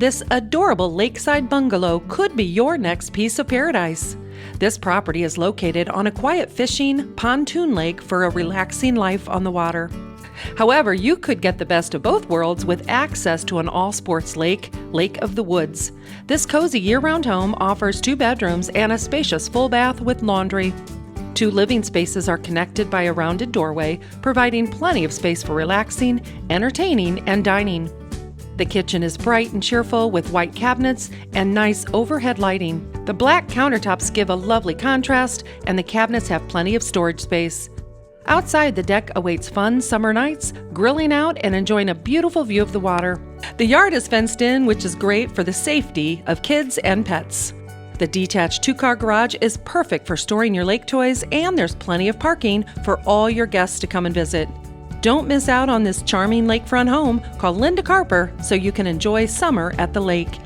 This adorable lakeside bungalow could be your next piece of paradise. This property is located on a quiet fishing, pontoon lake for a relaxing life on the water. However, you could get the best of both worlds with access to an all-sports lake, Lake of the Woods. This cozy year-round home offers 2 bedrooms and a spacious full bath with laundry. 2 living spaces are connected by a rounded doorway, providing plenty of space for relaxing, entertaining, and dining. The kitchen is bright and cheerful with white cabinets and nice overhead lighting. The black countertops give a lovely contrast, and the cabinets have plenty of storage space. Outside, the deck awaits fun summer nights, grilling out and enjoying a beautiful view of the water. The yard is fenced in, which is great for the safety of kids and pets. The detached 2-car garage is perfect for storing your lake toys, and there's plenty of parking for all your guests to come and visit. Don't miss out on this charming lakefront home. Call Linda Carper so you can enjoy summer at the lake.